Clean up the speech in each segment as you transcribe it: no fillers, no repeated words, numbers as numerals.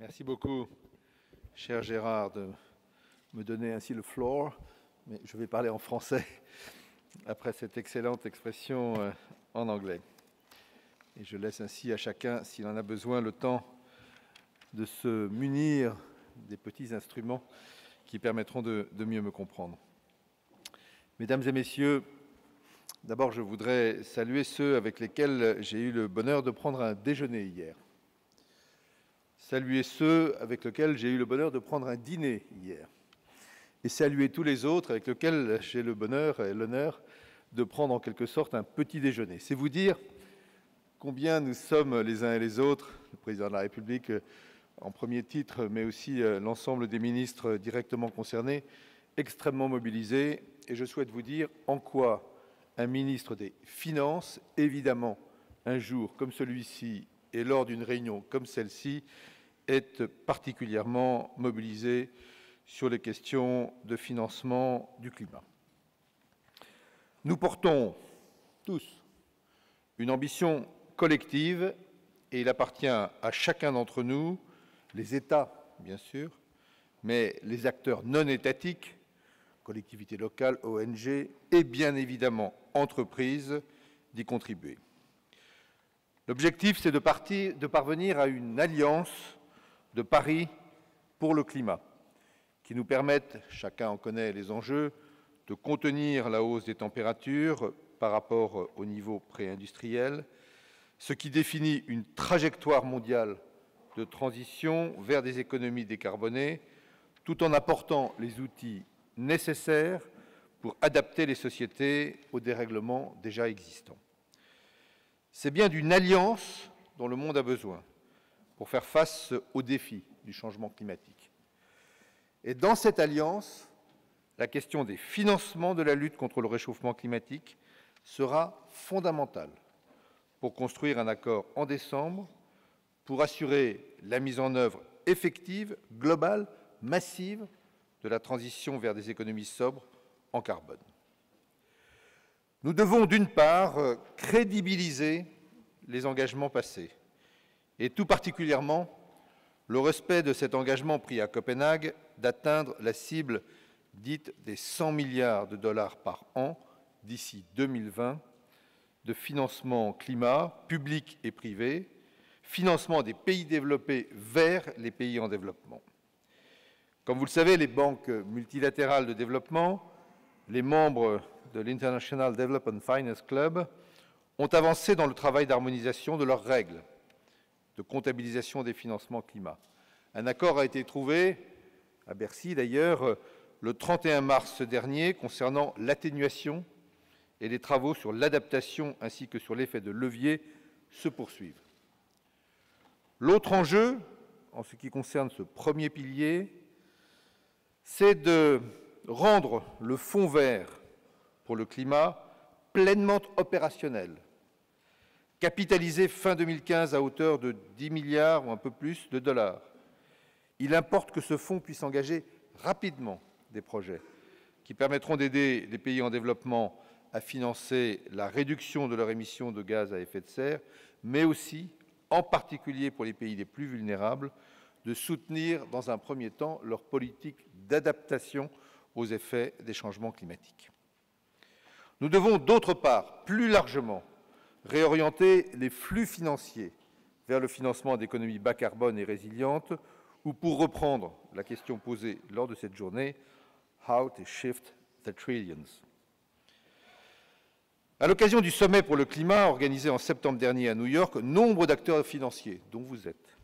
Merci beaucoup, cher Gérard, de me donner ainsi le floor, mais je vais parler en français après cette excellente expression en anglais. Et je laisse ainsi à chacun, s'il en a besoin, le temps de se munir des petits instruments qui permettront de mieux me comprendre. Mesdames et messieurs, d'abord je voudrais saluer ceux avec lesquels j'ai eu le bonheur de prendre un déjeuner hier. Saluer ceux avec lesquels j'ai eu le bonheur de prendre un dîner hier. Et saluer tous les autres avec lesquels j'ai le bonheur et l'honneur de prendre en quelque sorte un petit déjeuner. C'est vous dire combien nous sommes les uns et les autres, le président de la République en premier titre, mais aussi l'ensemble des ministres directement concernés, extrêmement mobilisés. Et je souhaite vous dire en quoi un ministre des Finances, évidemment, un jour comme celui-ci et lors d'une réunion comme celle-ci, est particulièrement mobilisé sur les questions de financement du climat. Nous portons tous une ambition collective et il appartient à chacun d'entre nous, les États bien sûr, mais les acteurs non étatiques, collectivités locales, ONG et bien évidemment entreprises, d'y contribuer. L'objectif, c'est de parvenir à une alliance de Paris pour le climat, qui nous permette, chacun en connaît les enjeux, de contenir la hausse des températures par rapport au niveau pré-industriel, ce qui définit une trajectoire mondiale de transition vers des économies décarbonées, tout en apportant les outils nécessaires pour adapter les sociétés aux dérèglements déjà existants. C'est bien d'une alliance dont le monde a besoin pour faire face aux défis du changement climatique. Et dans cette alliance, la question des financements de la lutte contre le réchauffement climatique sera fondamentale pour construire un accord en décembre, pour assurer la mise en œuvre effective, globale, massive de la transition vers des économies sobres en carbone. Nous devons d'une part crédibiliser les engagements passés et tout particulièrement le respect de cet engagement pris à Copenhague d'atteindre la cible dite des 100 milliards de dollars par an d'ici 2020 de financement climat public et privé, financement des pays développés vers les pays en développement. Comme vous le savez, les banques multilatérales de développement, les membres de l'International Development Finance Club ont avancé dans le travail d'harmonisation de leurs règles de comptabilisation des financements climat. Un accord a été trouvé, à Bercy d'ailleurs, le 31 mars dernier concernant l'atténuation et les travaux sur l'adaptation ainsi que sur l'effet de levier se poursuivent. L'autre enjeu, en ce qui concerne ce premier pilier, c'est de rendre le Fonds vert pour le climat pleinement opérationnel, capitalisé fin 2015 à hauteur de 10 milliards ou un peu plus de dollars. Il importe que ce fonds puisse engager rapidement des projets qui permettront d'aider les pays en développement à financer la réduction de leurs émissions de gaz à effet de serre, mais aussi, en particulier pour les pays les plus vulnérables, de soutenir dans un premier temps leur politique d'adaptation aux effets des changements climatiques. Nous devons d'autre part, plus largement, réorienter les flux financiers vers le financement d'économies bas carbone et résilientes, ou pour reprendre la question posée lors de cette journée, « How to shift the trillions ». À l'occasion du sommet pour le climat organisé en septembre dernier à New York, nombre d'acteurs financiers, dont vous êtes,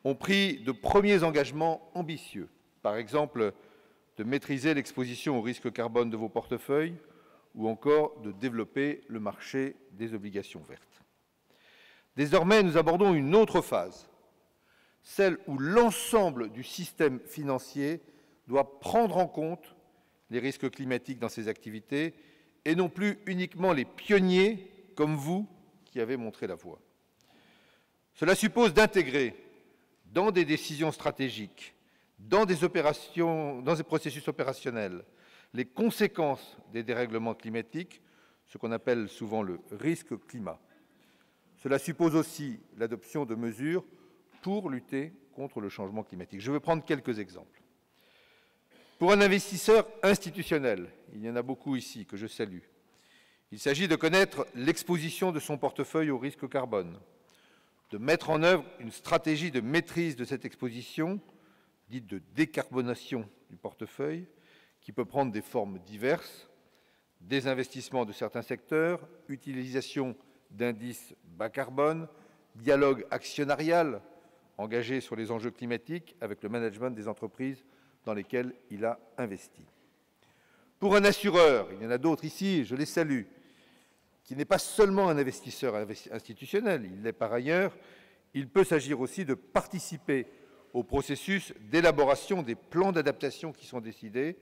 ont pris de premiers engagements ambitieux, par exemple de maîtriser l'exposition au risque carbone de vos portefeuilles ou encore de développer le marché des obligations vertes. Désormais, nous abordons une autre phase, celle où l'ensemble du système financier doit prendre en compte les risques climatiques dans ses activités et non plus uniquement les pionniers comme vous qui avez montré la voie. Cela suppose d'intégrer dans des décisions stratégiques, dans des processus opérationnels, les conséquences des dérèglements climatiques, ce qu'on appelle souvent le risque climat. Cela suppose aussi l'adoption de mesures pour lutter contre le changement climatique. Je vais prendre quelques exemples. Pour un investisseur institutionnel, il y en a beaucoup ici que je salue, il s'agit de connaître l'exposition de son portefeuille au risque carbone, de mettre en œuvre une stratégie de maîtrise de cette exposition, dite de décarbonation du portefeuille, qui peut prendre des formes diverses, désinvestissement de certains secteurs, utilisation d'indices bas carbone, dialogue actionnarial engagé sur les enjeux climatiques avec le management des entreprises dans lesquelles il a investi. Pour un assureur, il y en a d'autres ici, je les salue, qui n'est pas seulement un investisseur institutionnel, il l'est par ailleurs, il peut s'agir aussi de participer au processus d'élaboration des plans d'adaptation qui sont décidés,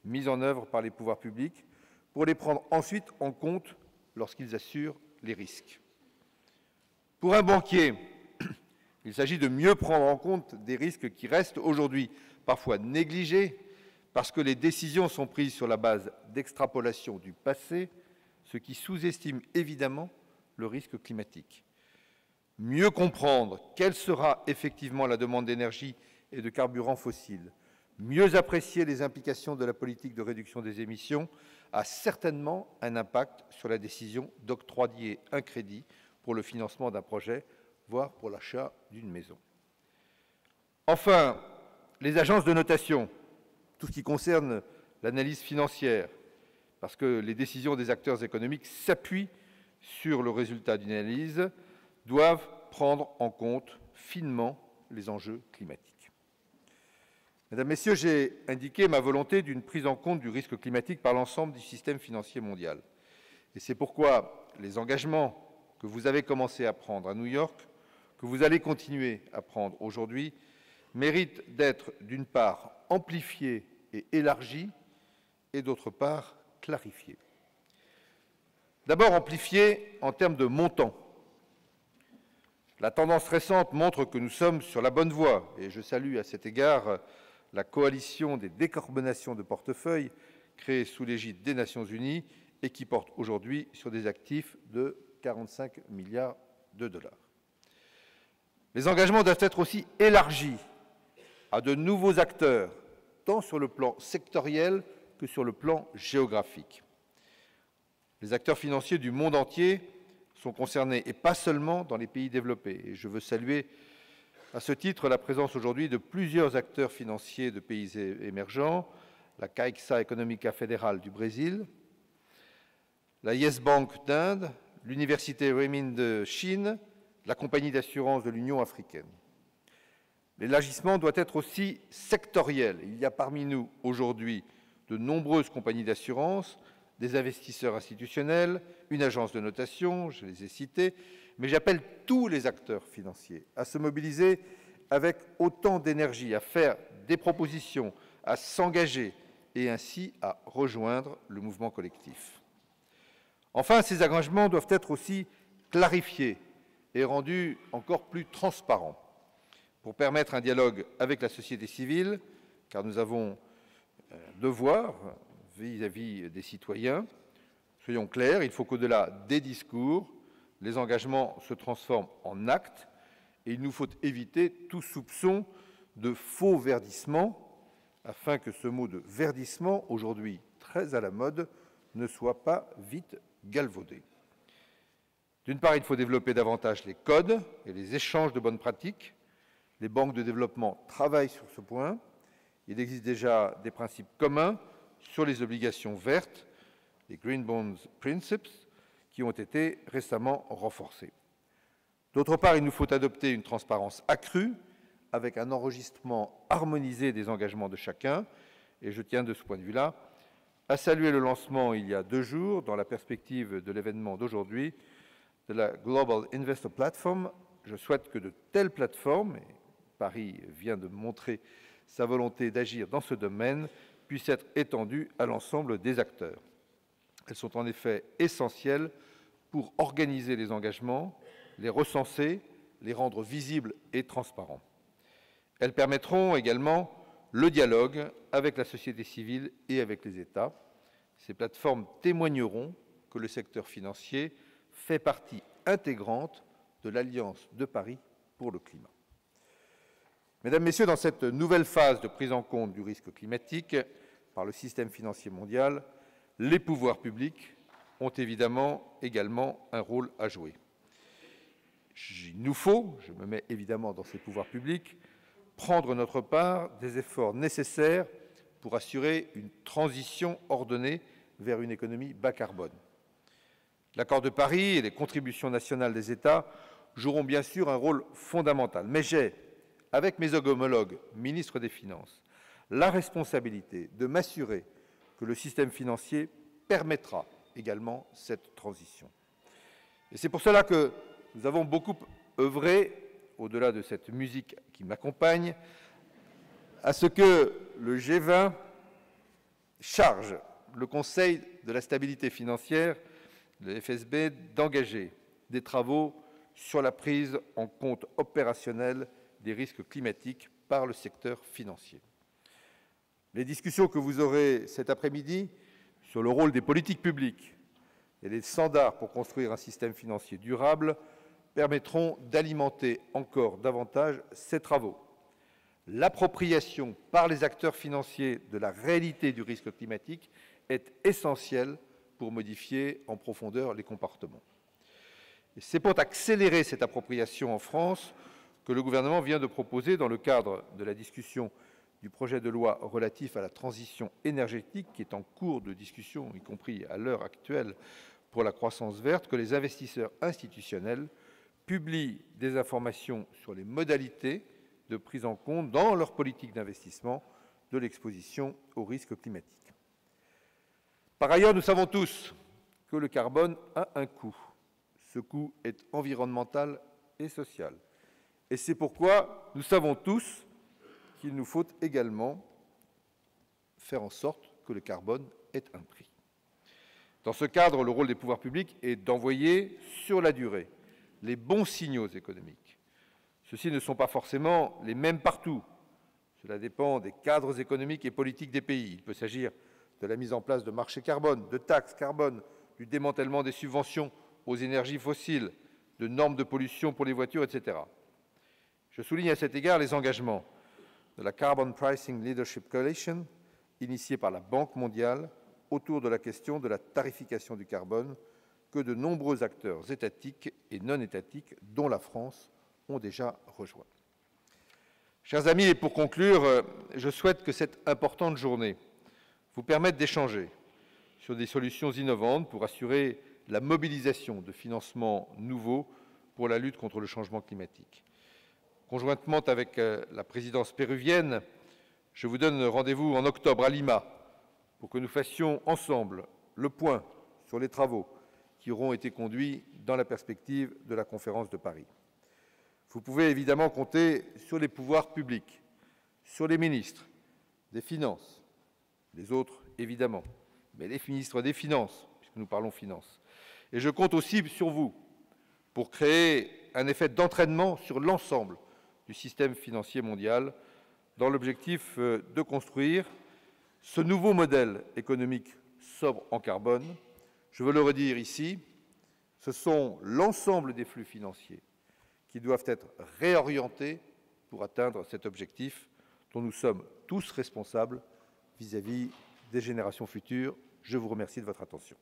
mis en œuvre par les pouvoirs publics, pour les prendre ensuite en compte lorsqu'ils assurent les risques. Pour un banquier, il s'agit de mieux prendre en compte des risques qui restent aujourd'hui parfois négligés parce que les décisions sont prises sur la base d'extrapolation du passé, ce qui sous-estime évidemment le risque climatique. Mieux comprendre quelle sera effectivement la demande d'énergie et de carburants fossiles, mieux apprécier les implications de la politique de réduction des émissions a certainement un impact sur la décision d'octroyer un crédit pour le financement d'un projet, voire pour l'achat d'une maison. Enfin, les agences de notation, tout ce qui concerne l'analyse financière, parce que les décisions des acteurs économiques s'appuient sur le résultat d'une analyse, doivent prendre en compte finement les enjeux climatiques. Mesdames, Messieurs, j'ai indiqué ma volonté d'une prise en compte du risque climatique par l'ensemble du système financier mondial. Et c'est pourquoi les engagements que vous avez commencé à prendre à New York, que vous allez continuer à prendre aujourd'hui, méritent d'être d'une part amplifiés et élargis et d'autre part clarifiés. D'abord amplifiés en termes de montant. La tendance récente montre que nous sommes sur la bonne voie et je salue à cet égard la coalition des décarbonations de portefeuille créée sous l'égide des Nations Unies et qui porte aujourd'hui sur des actifs de 45 milliards de dollars. Les engagements doivent être aussi élargis à de nouveaux acteurs, tant sur le plan sectoriel que sur le plan géographique. Les acteurs financiers du monde entier sont concernés, et pas seulement dans les pays développés. Et je veux saluer à ce titre la présence aujourd'hui de plusieurs acteurs financiers de pays émergents, la Caixa Econômica Federal du Brésil, la Yes Bank d'Inde, l'Université Renmin de Chine, la compagnie d'assurance de l'Union africaine. L'élargissement doit être aussi sectoriel. Il y a parmi nous aujourd'hui de nombreuses compagnies d'assurance, des investisseurs institutionnels, une agence de notation, je les ai cités, mais j'appelle tous les acteurs financiers à se mobiliser avec autant d'énergie, à faire des propositions, à s'engager et ainsi à rejoindre le mouvement collectif. Enfin, ces engagements doivent être aussi clarifiés et rendus encore plus transparents pour permettre un dialogue avec la société civile, car nous avons un devoir vis-à-vis des citoyens. Soyons clairs, il faut qu'au-delà des discours, les engagements se transforment en actes et il nous faut éviter tout soupçon de faux verdissement afin que ce mot de verdissement, aujourd'hui très à la mode, ne soit pas vite galvaudé. D'une part, il faut développer davantage les codes et les échanges de bonnes pratiques. Les banques de développement travaillent sur ce point. Il existe déjà des principes communs sur les obligations vertes, les Green Bonds Principles, qui ont été récemment renforcés. D'autre part, il nous faut adopter une transparence accrue avec un enregistrement harmonisé des engagements de chacun. Et je tiens de ce point de vue-là à saluer le lancement il y a 2 jours, dans la perspective de l'événement d'aujourd'hui, de la Global Investor Platform. Je souhaite que de telles plateformes, et Paris vient de montrer sa volonté d'agir dans ce domaine, puissent être étendues à l'ensemble des acteurs. Elles sont en effet essentielles pour organiser les engagements, les recenser, les rendre visibles et transparents. Elles permettront également le dialogue avec la société civile et avec les États. Ces plateformes témoigneront que le secteur financier fait partie intégrante de l'Alliance de Paris pour le climat. Mesdames, Messieurs, dans cette nouvelle phase de prise en compte du risque climatique par le système financier mondial, les pouvoirs publics ont également un rôle à jouer. Il nous faut, je me mets évidemment dans ces pouvoirs publics, prendre notre part des efforts nécessaires pour assurer une transition ordonnée vers une économie bas carbone. L'accord de Paris et les contributions nationales des États joueront bien sûr un rôle fondamental, mais j'ai, avec mes homologues ministres des Finances, la responsabilité de m'assurer que le système financier permettra également cette transition. Et c'est pour cela que nous avons beaucoup œuvré, au-delà de cette musique qui m'accompagne, à ce que le G20 charge le Conseil de la stabilité financière, le FSB, d'engager des travaux sur la prise en compte opérationnelle des risques climatiques par le secteur financier. Les discussions que vous aurez cet après-midi sur le rôle des politiques publiques et les standards pour construire un système financier durable permettront d'alimenter encore davantage ces travaux. L'appropriation par les acteurs financiers de la réalité du risque climatique est essentielle pour modifier en profondeur les comportements. Et c'est pour accélérer cette appropriation en France que le gouvernement vient de proposer, dans le cadre de la discussion du projet de loi relatif à la transition énergétique, qui est en cours de discussion, y compris à l'heure actuelle, pour la croissance verte, que les investisseurs institutionnels publient des informations sur les modalités de prise en compte dans leur politique d'investissement de l'exposition aux risques climatiques. Par ailleurs, nous savons tous que le carbone a un coût. Ce coût est environnemental et social. Et c'est pourquoi nous savons tous qu'il nous faut également faire en sorte que le carbone ait un prix. Dans ce cadre, le rôle des pouvoirs publics est d'envoyer sur la durée les bons signaux économiques. Ceux-ci ne sont pas forcément les mêmes partout. Cela dépend des cadres économiques et politiques des pays. Il peut s'agir de la mise en place de marchés carbone, de taxes carbone, du démantèlement des subventions aux énergies fossiles, de normes de pollution pour les voitures, etc. Je souligne à cet égard les engagements de la Carbon Pricing Leadership Coalition, initiée par la Banque mondiale, autour de la question de la tarification du carbone, que de nombreux acteurs étatiques et non étatiques, dont la France, ont déjà rejoint. Chers amis, et pour conclure, je souhaite que cette importante journée vous permette d'échanger sur des solutions innovantes pour assurer la mobilisation de financements nouveaux pour la lutte contre le changement climatique. Conjointement avec la présidence péruvienne, je vous donne rendez-vous en octobre à Lima pour que nous fassions ensemble le point sur les travaux qui auront été conduits dans la perspective de la conférence de Paris. Vous pouvez évidemment compter sur les pouvoirs publics, sur les ministres des Finances, les autres évidemment, mais les ministres des Finances, puisque nous parlons finances. Et je compte aussi sur vous pour créer un effet d'entraînement sur l'ensemble du système financier mondial dans l'objectif de construire ce nouveau modèle économique sobre en carbone. Je veux le redire ici, ce sont l'ensemble des flux financiers qui doivent être réorientés pour atteindre cet objectif dont nous sommes tous responsables vis-à-vis des générations futures. Je vous remercie de votre attention.